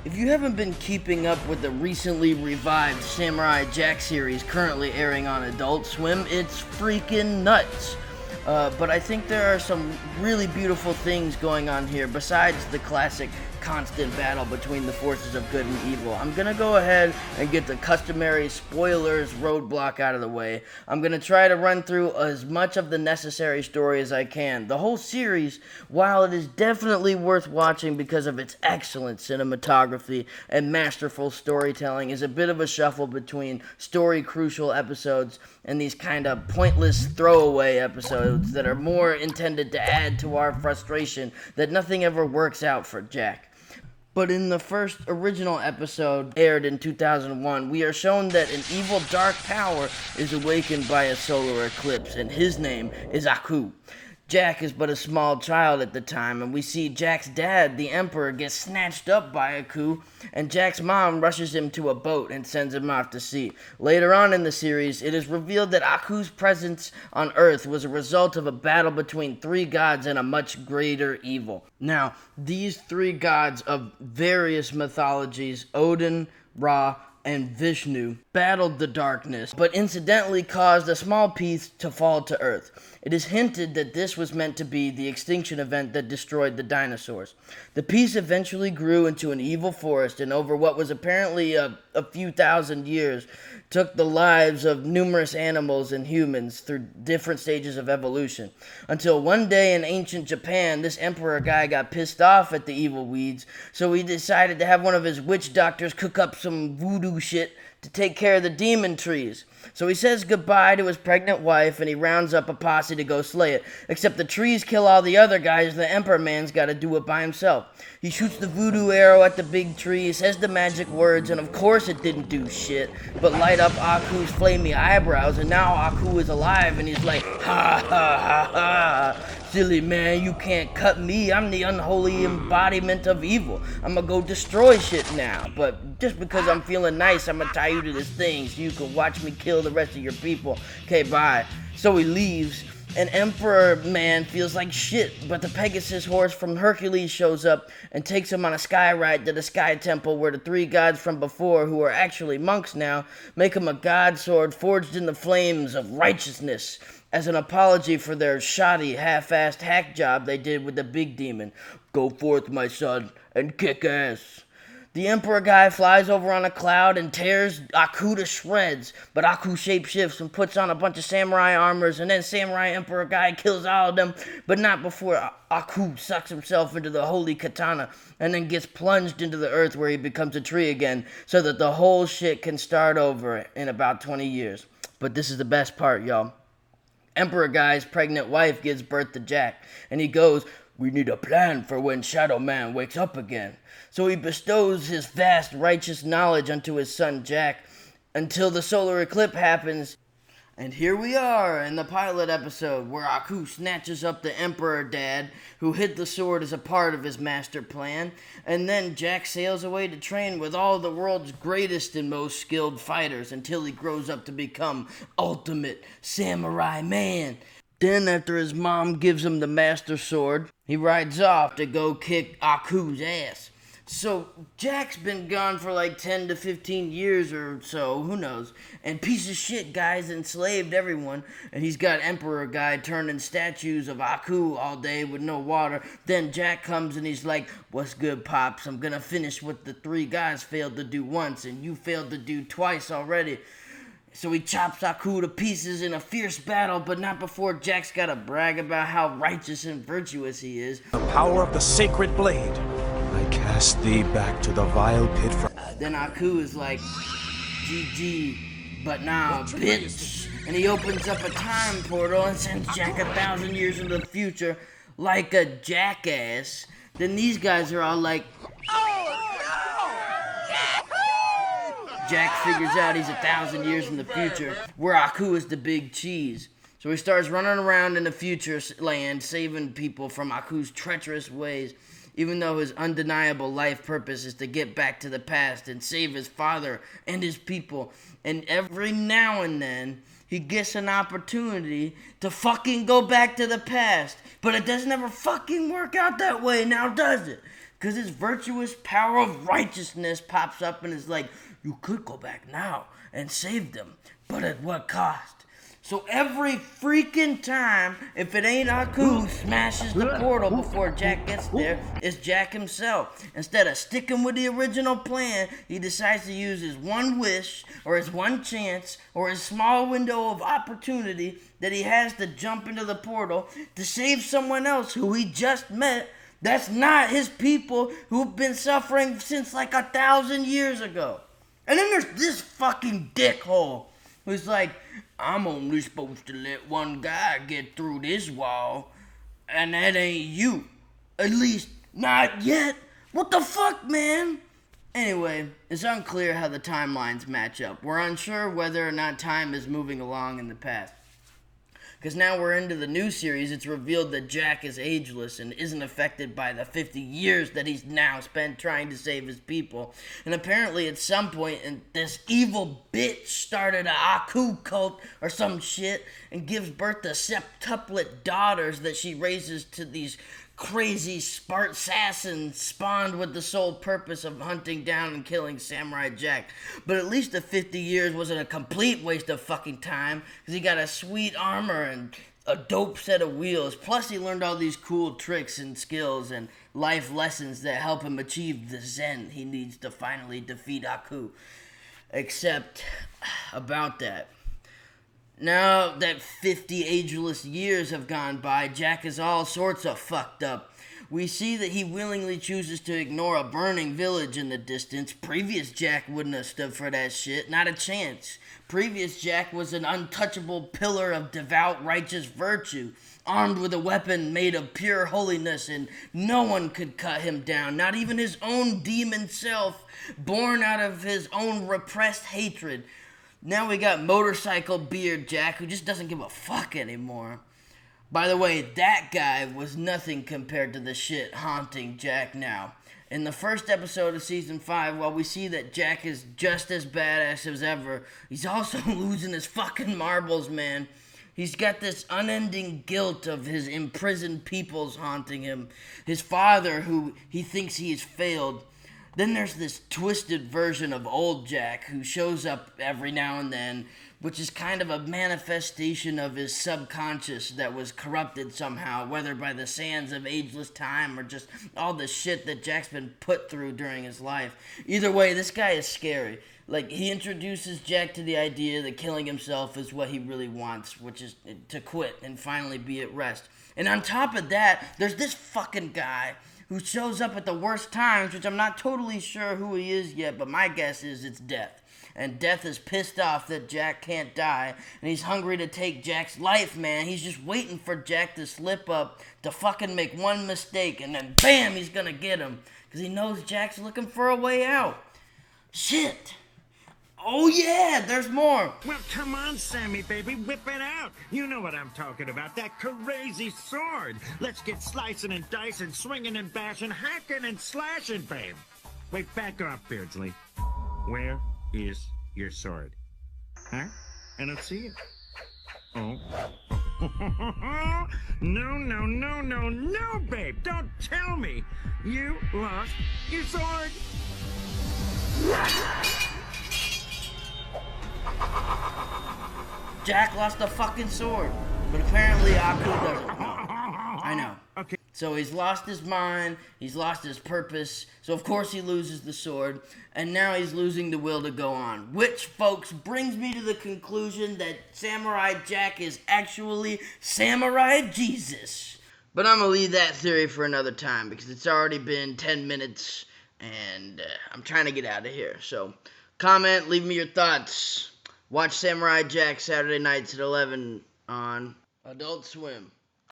If you haven't been keeping up with the recently revived Samurai Jack series currently airing on Adult Swim, it's freaking nuts. But I think there are some really beautiful things going on here besides the classic constant battle between the forces of good and evil. I'm gonna go ahead and get the customary spoilers roadblock out of the way. I'm gonna try to run through as much of the necessary story as I can. The whole series, while it is definitely worth watching because of its excellent cinematography and masterful storytelling, is a bit of a shuffle between story crucial episodes and these kind of pointless throwaway episodes that are more intended to add to our frustration that nothing ever works out for Jack. But in the first original episode, aired in 2001, we are shown that an evil dark power is awakened by a solar eclipse, and his name is Aku. Jack is but a small child at the time, and we see Jack's dad, the Emperor, get snatched up by Aku, and Jack's mom rushes him to a boat and sends him off to sea. Later on in the series, it is revealed that Aku's presence on Earth was a result of a battle between three gods and a much greater evil. Now, these three gods of various mythologies, Odin, Ra, and Vishnu, battled the darkness, but incidentally caused a small piece to fall to Earth. It is hinted that this was meant to be the extinction event that destroyed the dinosaurs. The piece eventually grew into an evil forest, and over what was apparently a few thousand years, took the lives of numerous animals and humans through different stages of evolution. Until one day in ancient Japan, this emperor guy got pissed off at the evil weeds, so he decided to have one of his witch doctors cook up some voodoo shit to take care of the demon trees. So he says goodbye to his pregnant wife, and he rounds up a posse to go slay it. Except the trees kill all the other guys, the emperor man's gotta do it by himself. He shoots the voodoo arrow at the big tree, says the magic words, and of course it didn't do shit, but light up Aku's flamey eyebrows, and now Aku is alive, and he's like, ha ha ha ha, silly man, you can't cut me, I'm the unholy embodiment of evil. I'm gonna go destroy shit now, but just because I'm feeling nice, I'm gonna tie you to this thing so you can watch me kill the rest of your people. Okay, bye. So he leaves, and Emperor Man feels like shit, but the Pegasus horse from Hercules shows up and takes him on a sky ride to the Sky Temple, where the three gods from before, who are actually monks now, make him a god sword forged in the flames of righteousness as an apology for their shoddy, half-assed hack job they did with the big demon. Go forth, my son, and kick ass. The Emperor guy flies over on a cloud and tears Aku to shreds, but Aku shapeshifts and puts on a bunch of samurai armors, and then Samurai Emperor guy kills all of them, but not before Aku sucks himself into the holy katana and then gets plunged into the earth where he becomes a tree again, so that the whole shit can start over in about 20 years. But this is the best part, y'all. Emperor guy's pregnant wife gives birth to Jack, and he goes, "We need a plan for when Shadow Man wakes up again." So he bestows his vast righteous knowledge unto his son Jack until the solar eclipse happens. And here we are in the pilot episode where Aku snatches up the Emperor Dad, who hid the sword as a part of his master plan, and then Jack sails away to train with all the world's greatest and most skilled fighters until he grows up to become ultimate samurai man. Then, after his mom gives him the master sword, he rides off to go kick Aku's ass. So, Jack's been gone for like 10 to 15 years or so, who knows, and piece of shit guy's enslaved everyone, and he's got Emperor guy turning statues of Aku all day with no water. Then Jack comes and he's like, "What's good, Pops? I'm gonna finish what the three guys failed to do once, and you failed to do twice already." So he chops Aku to pieces in a fierce battle, but not before Jack's gotta brag about how righteous and virtuous he is. The power of the sacred blade. I cast thee back to the vile pit from... Then Aku is like, GG, but now, bitch. And he opens up a time portal and sends Jack 1,000 years into the future like a jackass. Then these guys are all like, Jack figures out he's 1,000 years in the future, where Aku is the big cheese. So he starts running around in the future land, saving people from Aku's treacherous ways, even though his undeniable life purpose is to get back to the past and save his father and his people. And every now and then, he gets an opportunity to fucking go back to the past. But it doesn't ever fucking work out that way, now does it? because his virtuous power of righteousness pops up and is like, you could go back now and save them, but at what cost? So every freaking time, if it ain't Aku who smashes the portal before Jack gets there, it's Jack himself. Instead of sticking with the original plan, he decides to use his one wish, or his one chance, or his small window of opportunity that he has to jump into the portal to save someone else who he just met that's not his people who've been suffering since like 1,000 years ago. And then there's this fucking dickhole who's like, I'm only supposed to let one guy get through this wall, and that ain't you. At least, not yet. What the fuck, man? Anyway, it's unclear how the timelines match up. We're unsure whether or not time is moving along in the past. Because now we're into the new series, it's revealed that Jack is ageless and isn't affected by the 50 years that he's now spent trying to save his people. And apparently at some point, this evil bitch started a Aku cult or some shit and gives birth to septuplet daughters that she raises to these crazy assassins spawned with the sole purpose of hunting down and killing Samurai Jack. But at least the 50 years wasn't a complete waste of fucking time, because he got a sweet armor and a dope set of wheels. Plus he learned all these cool tricks and skills and life lessons that help him achieve the Zen he needs to finally defeat Aku. Except about that. Now that 50 ageless years have gone by, Jack is all sorts of fucked up. We see that he willingly chooses to ignore a burning village in the distance. Previous Jack wouldn't have stood for that shit, not a chance. Previous Jack was an untouchable pillar of devout righteous virtue, armed with a weapon made of pure holiness, and no one could cut him down, not even his own demon self, born out of his own repressed hatred. Now we got Motorcycle Beard Jack, who just doesn't give a fuck anymore. By the way, that guy was nothing compared to the shit haunting Jack now. In the first episode of Season 5, while we see that Jack is just as badass as ever, he's also losing his fucking marbles, man. He's got this unending guilt of his imprisoned peoples haunting him. His father, who he thinks he has failed. Then there's this twisted version of old Jack who shows up every now and then, which is kind of a manifestation of his subconscious that was corrupted somehow, whether by the sands of ageless time or just all the shit that Jack's been put through during his life. Either way, this guy is scary. Like, he introduces Jack to the idea that killing himself is what he really wants, which is to quit and finally be at rest. And on top of that, there's this fucking guy who shows up at the worst times, which I'm not totally sure who he is yet, but my guess is it's Death. And Death is pissed off that Jack can't die, and he's hungry to take Jack's life, man. He's just waiting for Jack to slip up, to fucking make one mistake, and then bam, he's gonna get him. Because he knows Jack's looking for a way out. Shit. Oh yeah, there's more. Well, come on, Sammy, baby, whip it out. You know what I'm talking about, that crazy sword. Let's get slicing and dicing, swinging and bashing, hacking and slashing, babe. Wait, back off, Beardsley. Where is your sword? Huh? I don't see it. Oh. No, babe, don't tell me. You lost your sword. Jack lost a fucking sword, but apparently Aku doesn't. I know. Okay. So he's lost his mind, he's lost his purpose, so of course he loses the sword, and now he's losing the will to go on. Which, folks, brings me to the conclusion that Samurai Jack is actually Samurai Jesus. But I'm gonna leave that theory for another time, because it's already been 10 minutes, and I'm trying to get out of here. So, comment, leave me your thoughts. Watch Samurai Jack Saturday nights at 11 on Adult Swim.